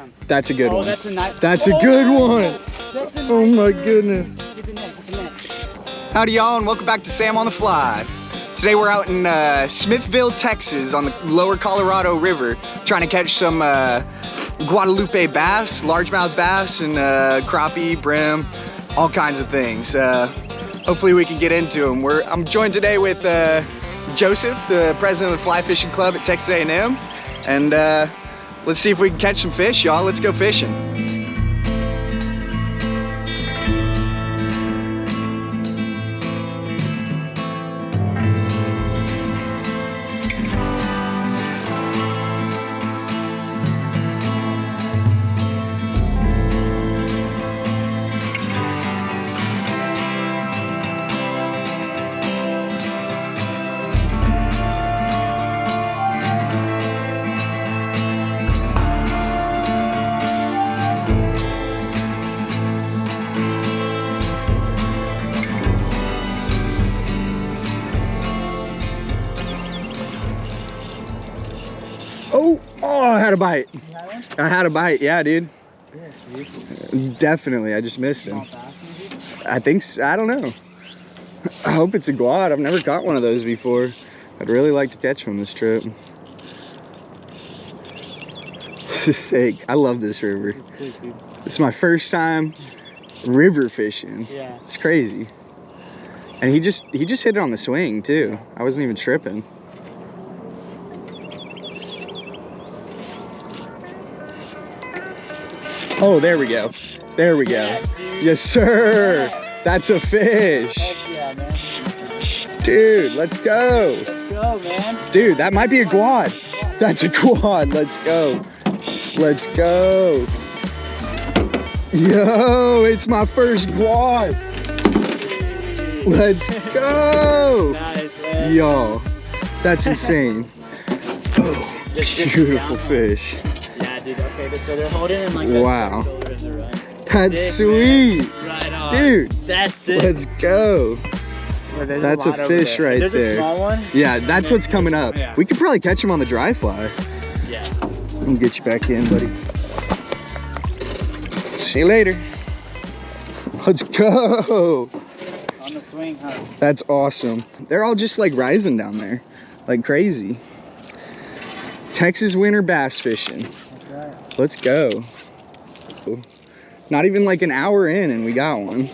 one. That's a good one. That's a nice. That's a good one. That's a nice Oh my one. goodness. Get the net, get the net. Howdy y'all, and welcome back to Sam on the Fly. Today we're out in Smithville, Texas on the lower Colorado River trying to catch some Guadalupe bass, largemouth bass, and crappie, brim, all kinds of things. Hopefully we can get into them. I'm joined today with Joseph, the president of the Fly Fishing Club at Texas A&M, and let's see if we can catch some fish, y'all. Let's go fishing. Oh, I had a bite. You had one? I had a bite, yeah, dude. Yeah, sweet. Definitely, I just missed him. Small bass, maybe? I think, I don't know. I hope it's a guad. I've never caught one of those before. I'd really like to catch one this trip. This is sick. I love this river. It's sick, dude. It's my first time river fishing. Yeah. It's crazy. And he just hit it on the swing too. I wasn't even tripping. Oh, there we go. There we go. Yes, dude. Yes, sir. Yes. That's a fish. Heck yeah, man. Dude, let's go. Let's go, man. Dude, that might be a quad. That's a quad. Let's go. Let's go. Yo, it's my first quad. Let's go. Nice, man. Yo, that's insane. Oh, Just beautiful down. fish. Yeah, dude. Okay, so they're holding him like Wow. that. As a run. That's Sick, sweet. man. Right on. Dude, That's it. let's go. Well, there's That's a lot over fish there. right there's there. a small one. Yeah, that's what's coming up. Yeah. We could probably catch him on the dry fly. Yeah. I'll get you back in, buddy. See you later. Let's go. On the swing, huh? That's awesome. They're all just like rising down there, like crazy. Texas winter bass fishing. That's right. Let's go. Not even like an hour in and we got one.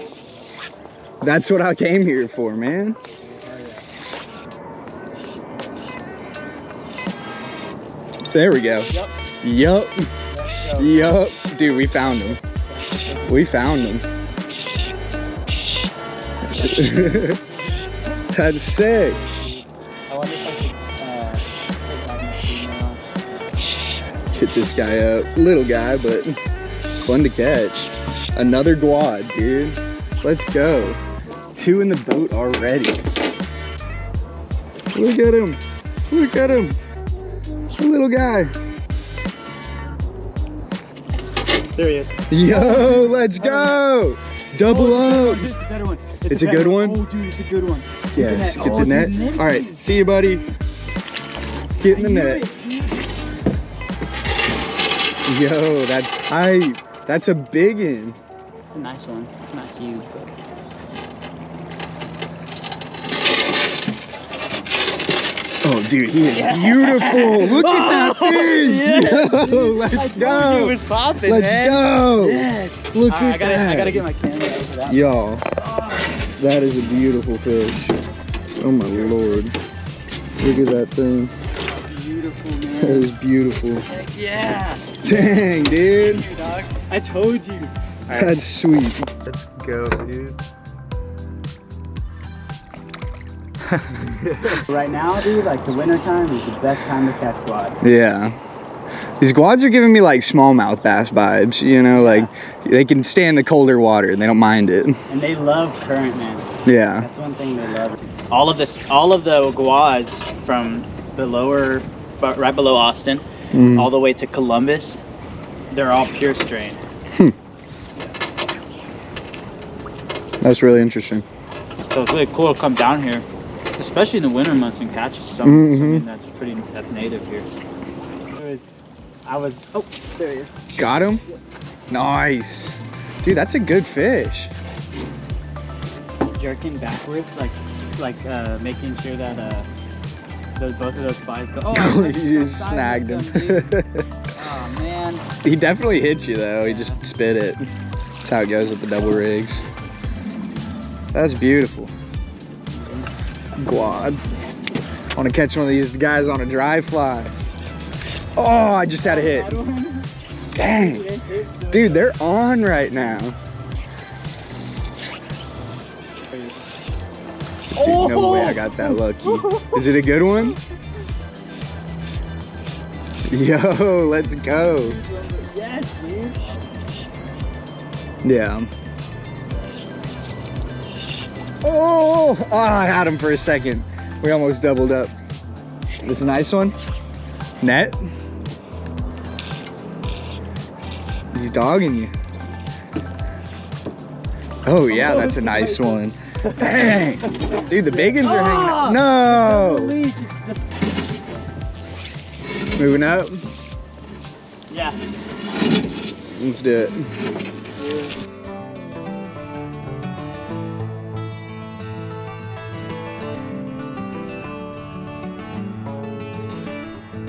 That's what I came here for, man. There we go. Yep. Yup. Let's go. Yup. Dude, we found him. We found him. That's sick. I wonder if I could take out my feet now. Get this guy up. Little guy, but fun to catch. Another guad, dude. Let's go. 2 in the boat already. Look at him. Look at him. The little guy. There he is. Yo, let's go. Double up. It's a better one. It's a good one? Oh, dude, it's a good one. Yes, Get get the net. All right, see you, buddy. Get in the net. Yo, that's hype. That's a big one. It's a nice one. Not huge, but. Oh, dude, he is beautiful. Look at that fish. Yes, Yo, let's I told you go. it was popping, Let's man. go. Yes. Look I at gotta, that. I gotta get my camera out for that. Y'all, that is a beautiful fish. Oh my Lord. Look at that thing. Beautiful, That man. is beautiful. Heck yeah. Dang, dude. Here, dog. I told you. That's sweet. Let's go, dude. Right now, dude, like the winter time is the best time to catch quads. Yeah. These quads are giving me like smallmouth bass vibes, you know, like they can stay in the colder water and they don't mind it. And they love current, man. Yeah. That's one thing they love. All of the guads from the lower, right below Austin, all the way to Columbus, they're all pure strain. That's really interesting. So it's really cool to come down here, especially in the winter months, and catch something that's native here. Oh, there he is. Got him? Nice. Dude, that's a good fish. Jerking backwards, making sure that both of those flies go. Oh, You just snagged him. Oh man. He definitely hit you though. He just spit it. That's how it goes with the double rigs. That's beautiful. Quad. I want to catch one of these guys on a dry fly. Oh, I just had a hit. Dang. Dude, they're on right now. Dude, no way I got that lucky. Is it a good one? Yo, let's go. Yes, dude. Yeah. Oh, I had him for a second. We almost doubled up. It's a nice one. Net. He's dogging you. Oh yeah, that's a nice one. Dang. Dude, the big ones are hanging out. No. Moving up. Yeah. Let's do it.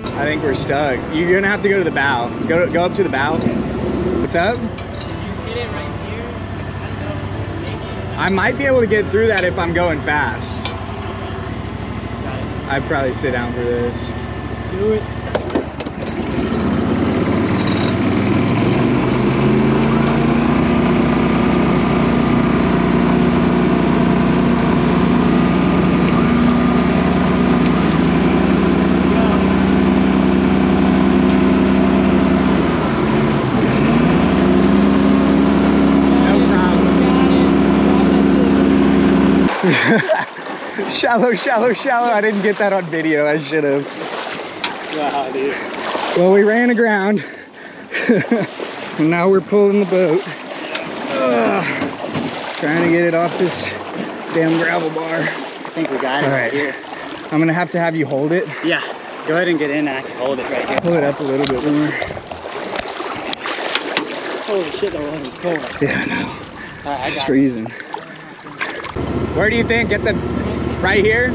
I think we're stuck. You're gonna have to go to the bow. Go up to the bow. What's up? If you hit it right here, I don't know if you can make it. I might be able to get through that if I'm going fast. Got it. I'd probably sit down for this. Do it. Shallow, shallow, shallow. I didn't get that on video. I should have. Wow, dude. Well, we ran aground. And now we're pulling the boat. Ugh. Trying to get it off this damn gravel bar. I think we got it All right right. here. I'm gonna have to have you hold it. Yeah. Go ahead and get in and I can hold it right here. Pull it up a little bit more. Holy shit, the water's cold. Yeah, I know. All right, I It's got it. freezing. Where do you think? Get the right here?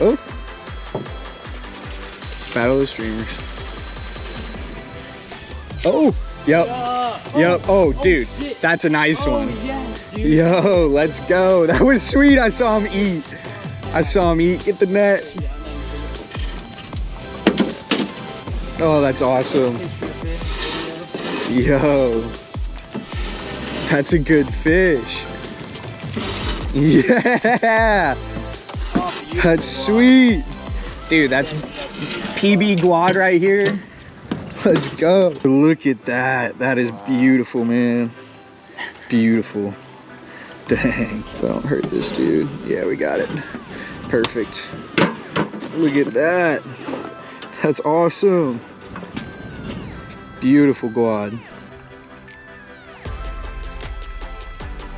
Oh. Battle of the streamers. Oh. Yep. Yep. Oh, dude. Shit. That's a nice Oh, one. yes, dude. Yo, let's go. That was sweet. I saw him eat. I saw him eat. Get the net. Oh, that's awesome. Yo. That's a good fish. Yeah. That's sweet. Dude, that's PB Guad right here. Let's go. Look at that. That is beautiful, man. Beautiful. Dang. Don't hurt this dude. Yeah, we got it. Perfect. Look at that. That's awesome. Beautiful Guad.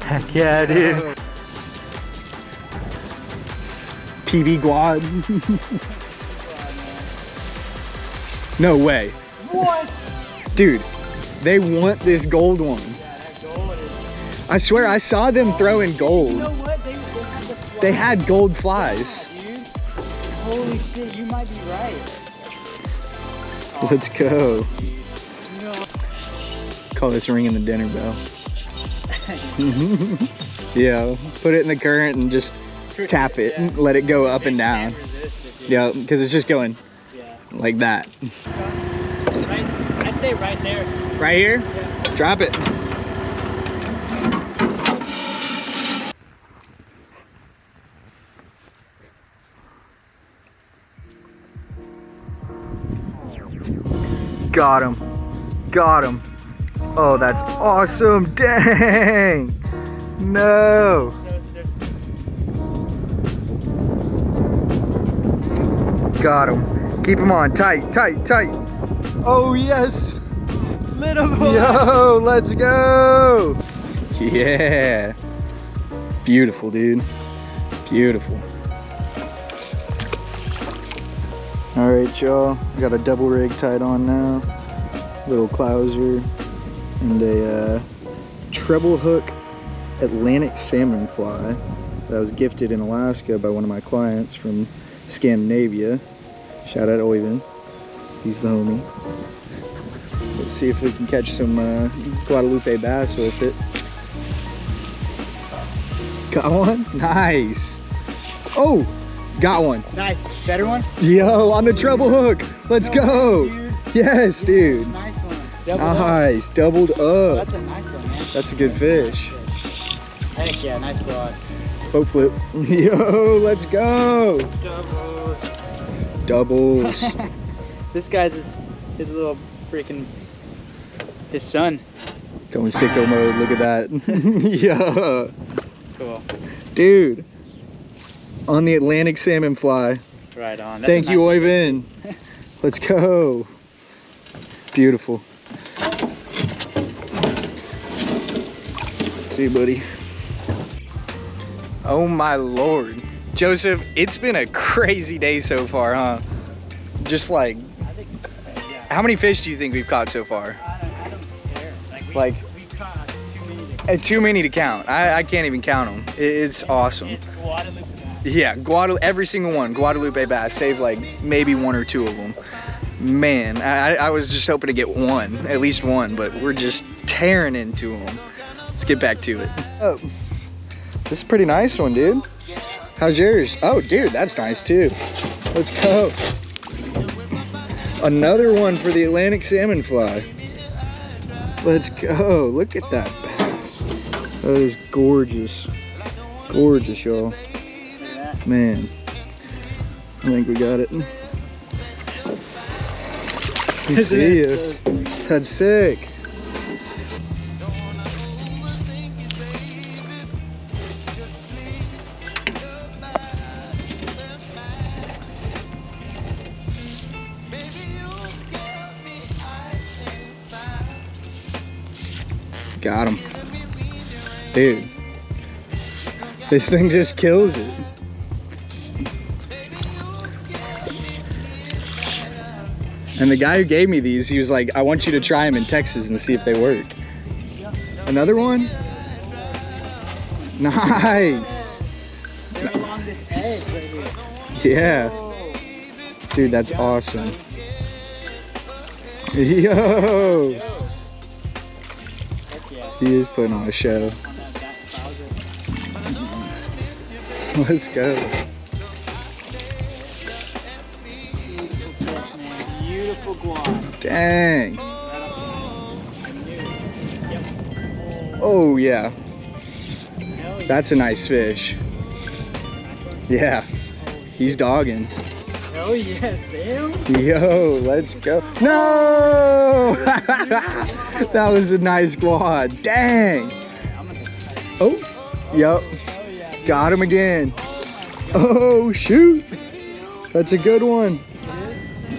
Heck yeah, dude. PB Guad. No way. What? Dude, they want this gold one. Yeah, that gold is... I swear I saw them throwing gold. You know what? They had the fly. They had gold flies. Dude. Holy shit, you might be right. Let's go. No. Call this ringing the dinner bell. Yeah, put it in the current and just tap it and let it go up and down. Yeah, because it's just going Yeah. like that. Right, I'd say right there. Right here? Yeah. Drop it. Got him. Got him. Oh, that's awesome. Dang. No. Got him. Keep him on. Tight, tight, tight. Oh, yes. Little boy. Yo, let's go. Yeah. Beautiful, dude. Beautiful. All right, y'all. Got a double rig tied on now. Little clouser and a treble hook Atlantic salmon fly that I was gifted in Alaska by one of my clients from Scandinavia. Shout out Oyvind. He's the homie. Let's see if we can catch some Guadalupe bass with it. Got one? Nice. Oh, got one. Nice. Better one? Yo, on the treble hook. Let's go. Dude. Yes, dude. Nice one. Doubled up. Nice. Doubled up. That's a nice one, man. That's a good fish. Heck yeah, nice quad. Boat flip. Yo, let's go. Doubles. Doubles. This guy's his little freaking, his son. Going sicko mode. Look at that. Yeah. Cool. Dude. On the Atlantic salmon fly. Right on. That's Thank a you, nice Oyvind. Let's go. Beautiful. See you, buddy. Oh my Lord. Joseph, it's been a crazy day so far, huh? Just like, I think, yeah. how many fish do you think we've caught so far? I don't care. We caught too many. Too many to count. I can't even count them. It's awesome. It's Guadalupe bass. Yeah, every single one. Guadalupe bass. Save like maybe one or two of them. Man, I was just hoping to get one, at least one, but we're just tearing into them. Let's get back to it. Oh, this is a pretty nice one, dude. How's yours? Oh, dude, that's nice too. Let's go. Another one for the Atlantic salmon fly. Let's go. Look at that bass. That is gorgeous. Gorgeous, y'all. Man, I think we got it. See ya. That's sick. Got him. Dude, this thing just kills it. And the guy who gave me these, he was like, I want you to try them in Texas and see if they work. Another one? Nice. They're along this edge right here. Yeah. Dude, that's awesome. Yo. Heck yeah. He is putting on a show. On that back clouser. Let's go. Beautiful fish, man. Beautiful guad. Dang. Right up there. Yep. Oh, yeah. Hell yeah. That's a nice fish. Yeah. He's dogging. Oh yeah, Sam. Yo, let's go. No! That was a nice quad. Dang. Oh, yep. Oh yeah. Got him again. Oh, shoot. That's a good one.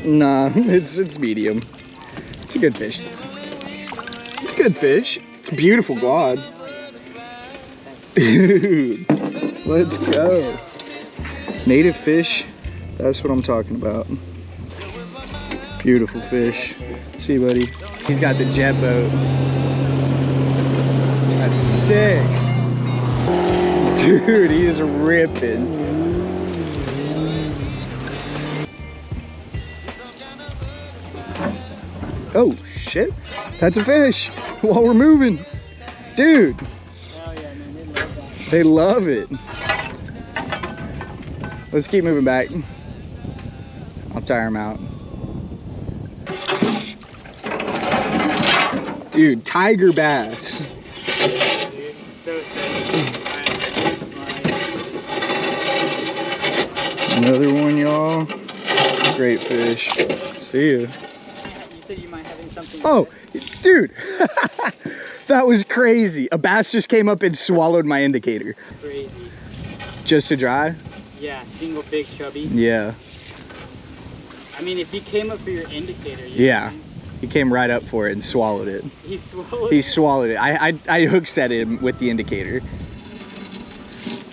Nah, it's medium. It's a good fish. It's a good fish. It's a beautiful quad. Dude, let's go. Native fish. That's what I'm talking about. Beautiful fish. See, buddy. He's got the jet boat. That's sick. Dude, he's ripping. Oh, shit. That's a fish while we're moving. Dude, Oh yeah, man. they love it. Let's keep moving back. I'll tire him out. Dude, tiger bass. Dude, so sick. Another one, y'all. Great fish. See ya. You said you might have something. Oh, dude. That was crazy. A bass just came up and swallowed my indicator. Crazy. Just to dry? Yeah, single big chubby. Yeah. I mean, if he came up for your indicator. Yeah. He came right up for it and swallowed it. He swallowed. He swallowed it. I hook set him with the indicator.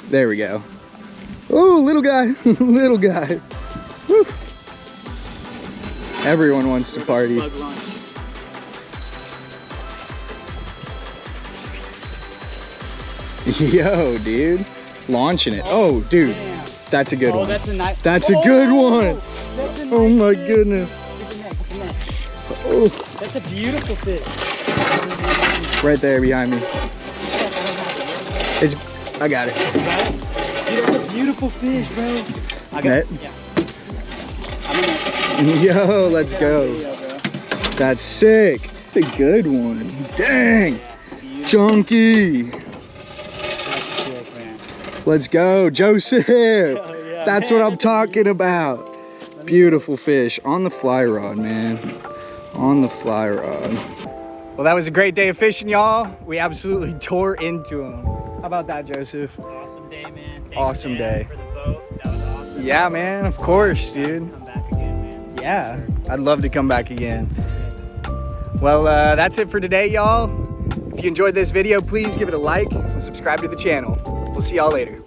There we go. Oh, little guy. Little guy. Woo. Everyone wants to party. Bug lunch. Yo, dude. Launching it. Oh, dude. That's a good Oh, one. that's a nice. That's a good one. That's a nice Oh my fish. goodness. Look at that, look at that. Oh, That's a beautiful fish. right there behind me. It's, I got it. Dude, that's a beautiful fish, bro. I got Net? it. Yeah. I'm in it. Yo, let's go. Video, bro. That's sick. It's a good one. Dang. Chunky. That's sick, man. Let's go, Joseph. yeah, That's man, what I'm that's talking about. Beautiful fish on the fly rod, man. On the fly rod. Well, that was a great day of fishing, y'all. We absolutely tore into them. How about that, Joseph? Awesome day, man. Thanks, Awesome Dan, day. for the boat. That was awesome. Yeah, man, of course, dude. Come back again, man. Yeah, I'd love to come back again. Sick. Well, that's it for today, y'all. If you enjoyed this video, please give it a like and subscribe to the channel. We'll see y'all later.